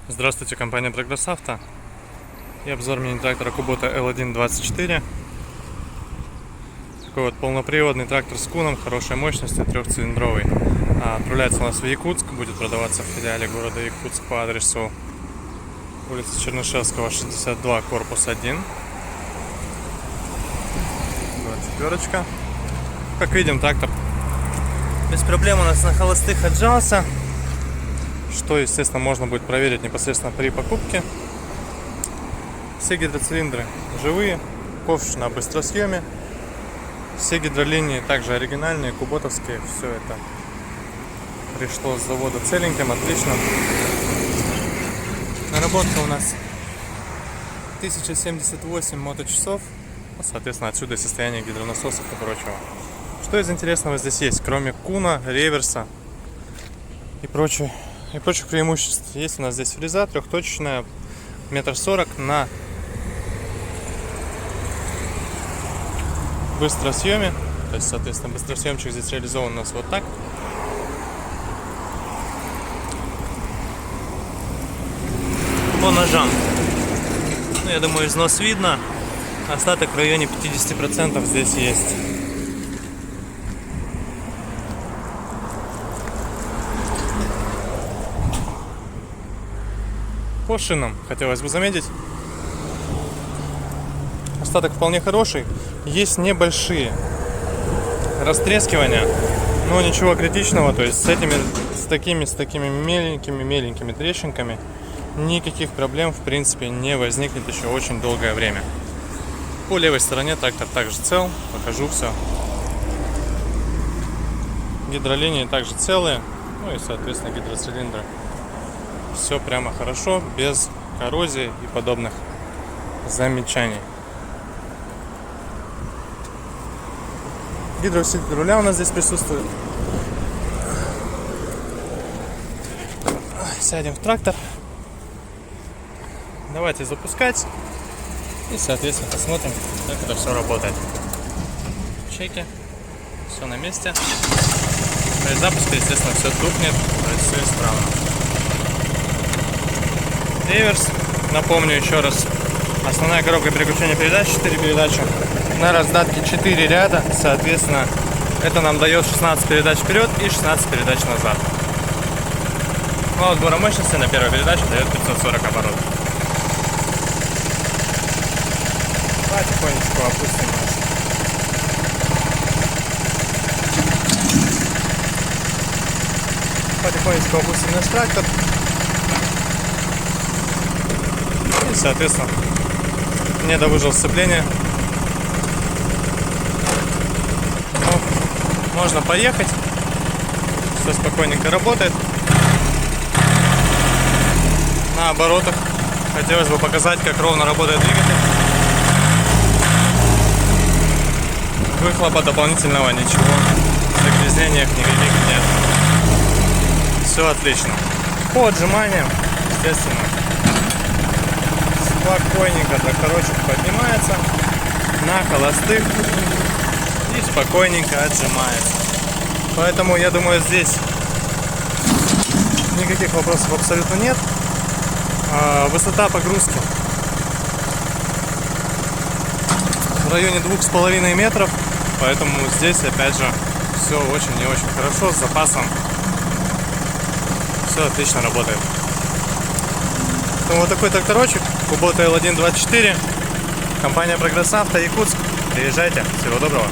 Здравствуйте, компания Прогресс Авто и обзор мини-трактора Kubota L124. Такой вот полноприводный трактор с куном хорошей мощности, трехцилиндровый. Отправляется у нас в Якутск, будет продаваться в филиале города Якутск по адресу улица Чернышевского, 62, корпус 1. 24. Как видим, трактор без проблем у нас на холостых отжался, что, естественно, можно будет проверить непосредственно при покупке. Все гидроцилиндры живые, ковш на быстросъеме. Все гидролинии также оригинальные, куботовские. Все это пришло с завода целеньким, отлично. Наработка у нас 1078 моточасов. Соответственно, отсюда и состояние гидронасосов и прочего. Что из интересного здесь есть, кроме куна, реверса и прочих преимуществ? Есть у нас здесь фреза трехточечная, 1,40 м на быстросъеме. То есть, соответственно, быстросъемчик здесь реализован у нас вот так. По ножам, я думаю, износ видно. Остаток в районе 50% здесь есть. По шинам хотелось бы заметить, остаток вполне хороший. Есть небольшие растрескивания, но ничего критичного. То есть с такими меленькими трещинками никаких проблем в принципе не возникнет еще очень долгое время. По левой стороне трактор также цел, покажу все. Гидролинии также целые, ну и соответственно гидроцилиндры. Все прямо хорошо, без коррозии и подобных замечаний. Гидроусилитель руля у нас здесь присутствует. Сядем в трактор. Давайте запускать. И, соответственно, посмотрим, как это все работает. Чеки. Все на месте. При запуске, естественно, все тухнет. То есть все исправно. Реверс. Напомню еще раз. Основная коробка переключения передач, 4 передачи. На раздатке 4 ряда. Соответственно, это нам дает 16 передач вперед и 16 передач назад. Вал отбора мощности на первой передаче дает 540 оборотов. Потихонечку опустим нас. Потихонечку опустим наш трактор. И, соответственно, недовыжил сцепление. Ну, можно поехать. Все спокойненько работает. На оборотах хотелось бы показать, как ровно работает двигатель. Выхлопа дополнительного ничего, загрязнений никаких нет. Все отлично. По отжиманиям, естественно, спокойненько тракторочек поднимается на холостых и спокойненько отжимается. Поэтому я думаю, здесь никаких вопросов абсолютно нет. Высота погрузки в районе 2,5 метров. Поэтому здесь, опять же, все очень и очень хорошо, с запасом. Все отлично работает. Вот такой тракторочек, Kubota L124, компания Прогресс Авто, Якутск. Приезжайте, всего доброго.